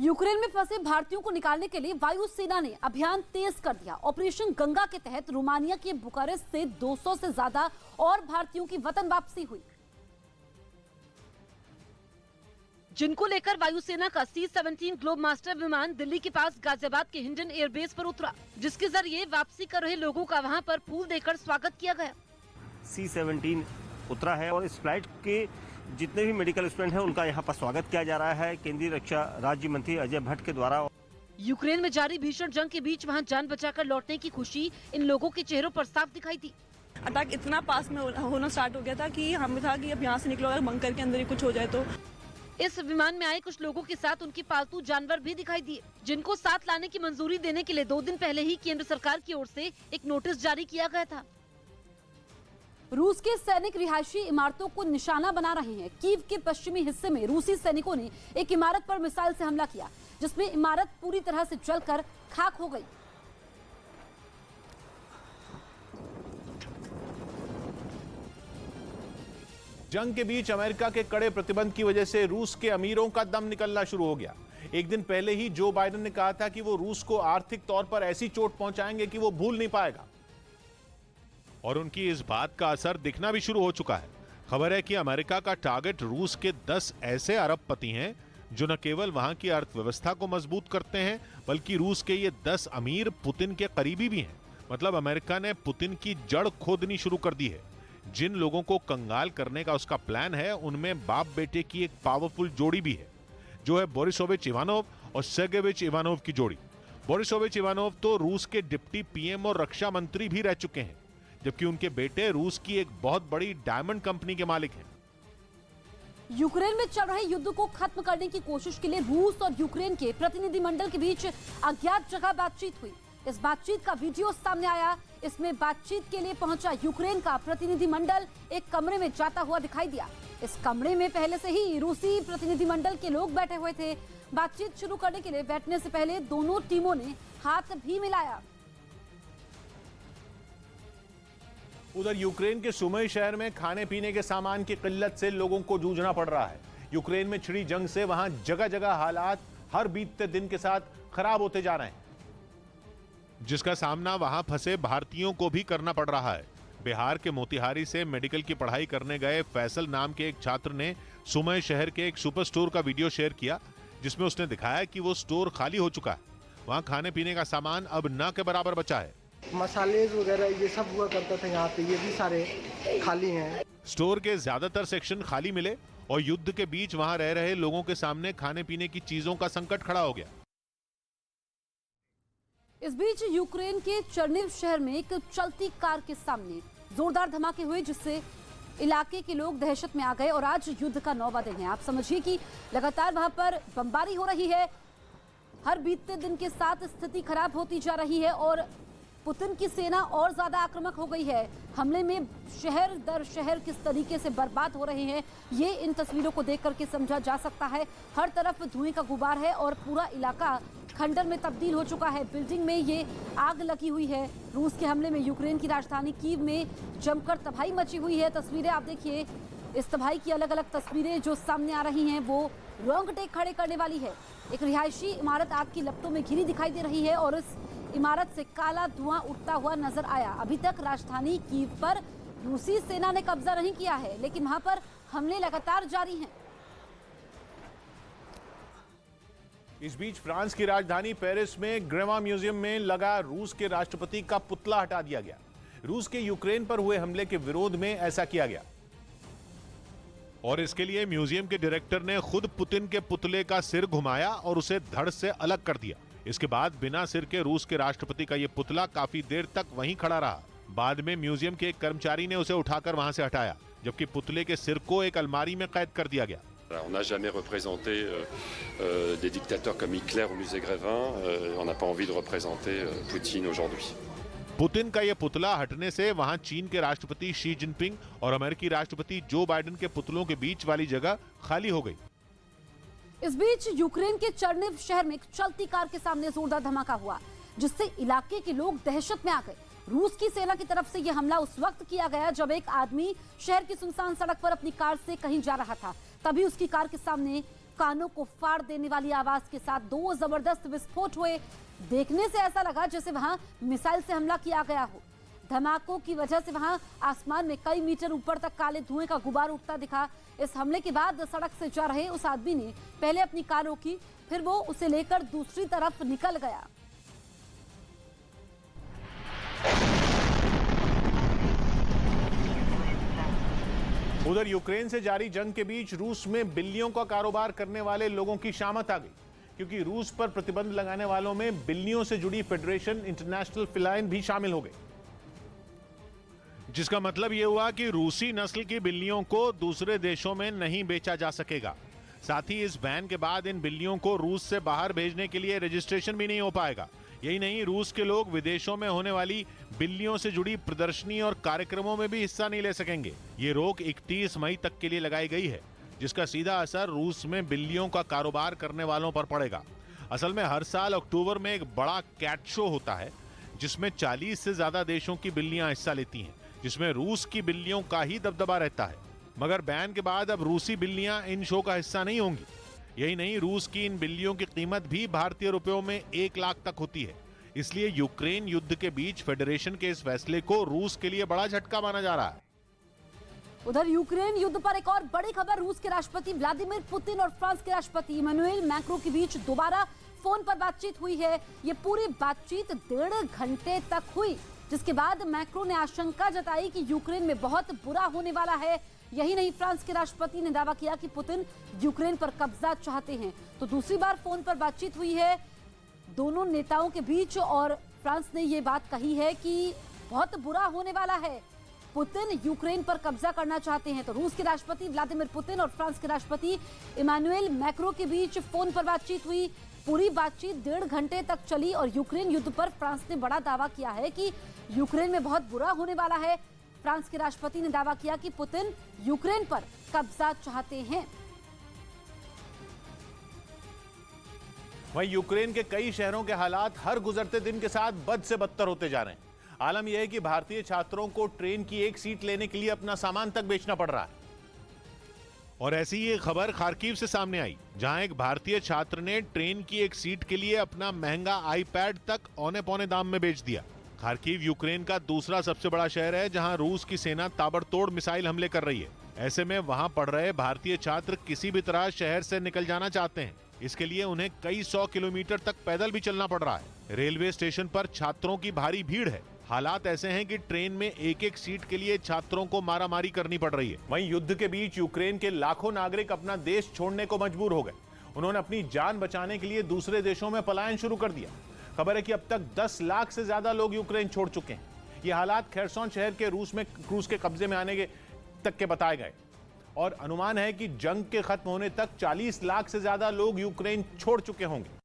Ukraine में फंसे भारतीयों को निकालने के लिए वायुसेना ने अभियान तेज कर दिया। ऑपरेशन गंगा के तहत रोमानिया के बुकारेस्ट से 200 से ज्यादा और भारतीयों की वतन वापसी हुई, जिनको लेकर वायुसेना का C-17 ग्लोब मास्टर विमान दिल्ली के पास गाजियाबाद के हिंडन एयरबेस पर उतरा, जिसके जरिए वापसी कर रहे लोगों का वहां पर फूल देकर स्वागत किया गया। C-17 उतरा है और इस फ्लाइट के जितने भी मेडिकल स्टूडेंट हैं उनका यहाँ पर स्वागत किया जा रहा है केंद्रीय रक्षा राज्य मंत्री अजय भट्ट के द्वारा। यूक्रेन में जारी भीषण जंग के बीच वहाँ जान बचाकर लौटने की खुशी इन लोगों के चेहरों पर साफ दिखाई दी। अटैक इतना पास में होना स्टार्ट हो गया था कि हमें था कि अब यहाँ से निकलो, अगर बंकर के अंदर ही कुछ हो जाए तो। इस विमान में आए कुछ लोगों के साथ उनके पालतू जानवर भी दिखाई दिए, जिनको साथ लाने की मंजूरी देने के लिए 2 दिन पहले ही केंद्र सरकार की ओर से एक नोटिस जारी किया गया था। रूस के सैनिक रिहायशी इमारतों को निशाना बना रहे हैं। कीव के पश्चिमी हिस्से में रूसी सैनिकों ने एक इमारत पर मिसाइल से हमला किया, जिसमें इमारत पूरी तरह से जलकर खाक हो गई। जंग के बीच अमेरिका के कड़े प्रतिबंध की वजह से रूस के अमीरों का दम निकलना शुरू हो गया। एक दिन पहले ही जो बाइडेन ने कहा था कि वो रूस को आर्थिक तौर पर ऐसी चोट पहुंचाएंगे कि वो भूल नहीं पाएगा, और उनकी इस बात का असर दिखना भी शुरू हो चुका है। खबर है कि अमेरिका का टारगेट रूस के 10 ऐसे अरबपति हैं जो न केवल वहां की अर्थव्यवस्था को मजबूत करते हैं, बल्कि रूस के ये 10 अमीर पुतिन के करीबी भी हैं। मतलब अमेरिका ने पुतिन की जड़ खोदनी शुरू कर दी है। जिन लोगों को कंगाल करने का उसका प्लान है, उनमें बाप बेटे की एक पावरफुल जोड़ी भी है, जो है बोरिसोविच इवानोव और सेर्गेविच इवानोव की जोड़ी। बोरिसोविच इवानोव तो रूस के डिप्टी पीएम और रक्षा मंत्री भी रह चुके हैं, जबकि उनके बेटे रूस की एक बहुत बड़ी डायमंड कंपनी के मालिक हैं। यूक्रेन में चल रहे युद्ध को खत्म करने की कोशिश के लिए रूस और यूक्रेन के प्रतिनिधिमंडल के बीच अज्ञात जगह बातचीत हुई। इस बातचीत का वीडियो सामने आया। इसमें बातचीत के लिए पहुंचा यूक्रेन का प्रतिनिधिमंडल एक कमरे में जाता हुआ दिखाई दिया। इस कमरे में पहले से ही रूसी प्रतिनिधिमंडल के लोग बैठे हुए थे। बातचीत शुरू करने के लिए बैठने से पहले दोनों टीमों ने हाथ भी मिलाया। उधर यूक्रेन के सुमी शहर में खाने पीने के सामान की किल्लत से लोगों को जूझना पड़ रहा है। यूक्रेन में छिड़ी जंग से वहां जगह जगह हालात हर बीतते दिन के साथ खराब होते जा रहे हैं, जिसका सामना वहां फंसे भारतीयों को भी करना पड़ रहा है। बिहार के मोतिहारी से मेडिकल की पढ़ाई करने गए फैसल नाम के एक छात्र ने सुमी शहर के एक सुपर स्टोर का वीडियो शेयर किया, जिसमें उसने दिखाया कि वो स्टोर खाली हो चुका है। वहां खाने पीने का सामान अब न के बराबर बचा है। मसाले वगैरह ये सब हुआ करता था यहाँ पे, ये भी सारे खाली हैं। स्टोर के ज्यादातर सेक्शन खाली मिले और युद्ध के बीच वहां रह रहे लोगों के सामने खाने पीने की चीजों का संकट खड़ा हो गया। इस बीच यूक्रेन के चर्निव शहर में एक चलती कार के सामने जोरदार धमाके हुए, जिससे इलाके के लोग दहशत में आ गए और आज युद्ध का 9वां दिन है। आप समझिए कि लगातार वहां पर बमबारी हो रही है। हर बीतते दिन के साथ स्थिति खराब होती जा रही है और पुतिन की सेना और ज्यादा आक्रामक हो गई है। हमले में शहर दर शहर किस तरीके से बर्बाद हो रहे हैं, ये इन तस्वीरों को देख करके समझा जा सकता है। हर तरफ धुएं का गुबार है और पूरा इलाका खंडर में तब्दील हो चुका है। बिल्डिंग में ये आग लगी हुई है। रूस के हमले में यूक्रेन की राजधानी कीव में जमकर तबाही मची हुई है। तस्वीरें आप देखिए, इस तबाही की अलग अलग तस्वीरें जो सामने आ रही हैं वो रोंगटे खड़े करने वाली है। एक रिहायशी इमारत आग की लपटों में घिरी दिखाई दे रही है और इस इमारत से काला धुआं उठता हुआ नजर आया। अभी तक राजधानी कीव पर रूसी सेना ने कब्जा नहीं किया है, लेकिन वहां पर हमले लगातार जारी हैं। इस बीच फ्रांस की राजधानी पेरिस में ग्रेवा म्यूजियम में लगा रूस के राष्ट्रपति का पुतला हटा दिया गया। रूस के यूक्रेन पर हुए हमले के विरोध में ऐसा किया गया और इसके लिए म्यूजियम के डायरेक्टर ने खुद पुतिन के पुतले का सिर घुमाया और उसे धड़ से अलग कर दिया। इसके बाद बिना सिर के रूस के राष्ट्रपति का यह पुतला काफी देर तक वहीं खड़ा रहा। बाद में म्यूजियम के एक कर्मचारी ने उसे उठाकर वहां से हटाया, जबकि पुतले के सिर को एक अलमारी में कैद कर दिया गया। On n'a jamais représenté des dictateurs comme Hitler au musée Grévin. On n'a pas envie de représenter Poutine aujourd'hui. Putin का यह पुतला हटने से वहां चीन के राष्ट्रपति शी जिनपिंग और अमेरिकी राष्ट्रपति जो बाइडेन के पुतलों के बीच वाली जगह खाली हो गई। इस बीच यूक्रेन के चर्निव शहर में एक चलती कार के सामने जोरदार धमाका हुआ, जिससे इलाके के लोग दहशत में आ गए। रूस की सेना की तरफ से यह हमला उस वक्त किया गया जब एक आदमी शहर की सुनसान सड़क पर अपनी कार से कहीं जा रहा था। तभी उसकी कार के सामने कानों को फाड़ देने वाली आवाज के साथ 2 जबरदस्त विस्फोट हुए। देखने से ऐसा लगा जैसे वहां मिसाइल से हमला किया गया हो। धमाकों की वजह से वहां आसमान में कई मीटर ऊपर तक काले धुएं का गुबार उठता दिखा। इस हमले के बाद सड़क से जा रहे उस आदमी ने पहले अपनी कार रोकी, फिर वो उसे लेकर दूसरी तरफ निकल गया। उधर यूक्रेन से जारी जंग के बीच रूस में बिल्लियों का कारोबार करने वाले लोगों की शामत आ गई, क्योंकि रूस पर प्रतिबंध लगाने वालों में बिल्लियों से जुड़ी फेडरेशन इंटरनेशनल फिलाइन भी शामिल हो गई, जिसका मतलब यह हुआ कि रूसी नस्ल की बिल्लियों को दूसरे देशों में नहीं बेचा जा सकेगा। साथ ही इस बैन के बाद इन बिल्लियों को रूस से बाहर भेजने के लिए रजिस्ट्रेशन भी नहीं हो पाएगा। यही नहीं, रूस के लोग विदेशों में होने वाली बिल्लियों से जुड़ी प्रदर्शनी और कार्यक्रमों में भी हिस्सा नहीं ले सकेंगे। ये रोक 31 मई तक के लिए लगाई गई है, जिसका सीधा असर रूस में बिल्लियों का कारोबार करने वालों पर पड़ेगा। असल में हर साल अक्टूबर में एक बड़ा कैट शो होता है, जिसमें 40 से ज्यादा देशों की बिल्लियां हिस्सा लेती हैं, जिसमें रूस की बिल्लियों का ही दबदबा रहता है। मगर बैन के बाद अब रूसी बिल्लियां इन शो का हिस्सा नहीं होंगी। यही नहीं, रूस की इन बिल्लियों की कीमत भी भारतीय रुपयों में 1 लाख तक होती है। इसलिए यूक्रेन युद्ध के बीच फेडरेशन के इस फैसले को रूस के लिए बड़ा झटका माना जा रहा है। उधर यूक्रेन युद्ध पर एक और बड़ी खबर। रूस के राष्ट्रपति व्लादिमीर पुतिन और फ्रांस के राष्ट्रपति इमैनुएल मैक्रों के बीच दोबारा फोन पर बातचीत हुई है। ये पूरी बातचीत 1.5 घंटे तक हुई, जिसके बाद मैक्रों ने आशंका जताई कि यूक्रेन में बहुत बुरा होने वाला है। यही नहीं, फ्रांस के राष्ट्रपति ने दावा किया कि पुतिन यूक्रेन पर कब्जा चाहते हैं। तो दूसरी बार फोन पर बातचीत हुई है दोनों नेताओं के बीच, और फ्रांस ने ये बात कही है कि बहुत बुरा होने वाला है, पुतिन यूक्रेन पर कब्जा करना चाहते हैं। तो रूस के राष्ट्रपति व्लादिमीर पुतिन और फ्रांस के राष्ट्रपति इमैनुएल मैक्रों के बीच फोन पर बातचीत हुई। पूरी बातचीत 1.5 घंटे तक चली और यूक्रेन युद्ध पर फ्रांस ने बड़ा दावा किया है कि यूक्रेन में बहुत बुरा होने वाला है। फ्रांस के राष्ट्रपति ने दावा किया कि पुतिन यूक्रेन पर कब्जा चाहते हैं। वहीं यूक्रेन के कई शहरों के हालात हर गुजरते दिन के साथ बद से बदतर होते जा रहे हैं। आलम यह है कि भारतीय छात्रों को ट्रेन की एक सीट लेने के लिए अपना सामान तक बेचना पड़ रहा है। और ऐसी ही एक खबर खार्किव से सामने आई, जहां एक भारतीय छात्र ने ट्रेन की एक सीट के लिए अपना महंगा आईपैड तक औने पौने दाम में बेच दिया। खार्किव यूक्रेन का दूसरा सबसे बड़ा शहर है, जहां रूस की सेना ताबड़तोड़ मिसाइल हमले कर रही है। ऐसे में वहां पढ़ रहे भारतीय छात्र किसी भी तरह शहर से निकल जाना चाहते हैं। इसके लिए उन्हें कई 100 किलोमीटर तक पैदल भी चलना पड़ रहा है। रेलवे स्टेशन पर छात्रों की भारी भीड़ है। हालात ऐसे हैं कि ट्रेन में एक एक सीट के लिए छात्रों को मारामारी करनी पड़ रही है। वहीं युद्ध के बीच यूक्रेन के लाखों नागरिक अपना देश छोड़ने को मजबूर हो गए। उन्होंने अपनी जान बचाने के लिए दूसरे देशों में पलायन शुरू कर दिया। खबर है कि अब तक 10 लाख से ज्यादा लोग यूक्रेन छोड़ चुके हैं। ये हालात खेरसोन शहर के रूस के कब्जे में आने के तक के बताए गए, और अनुमान है कि जंग के खत्म होने तक 40 लाख से ज्यादा लोग यूक्रेन छोड़ चुके होंगे।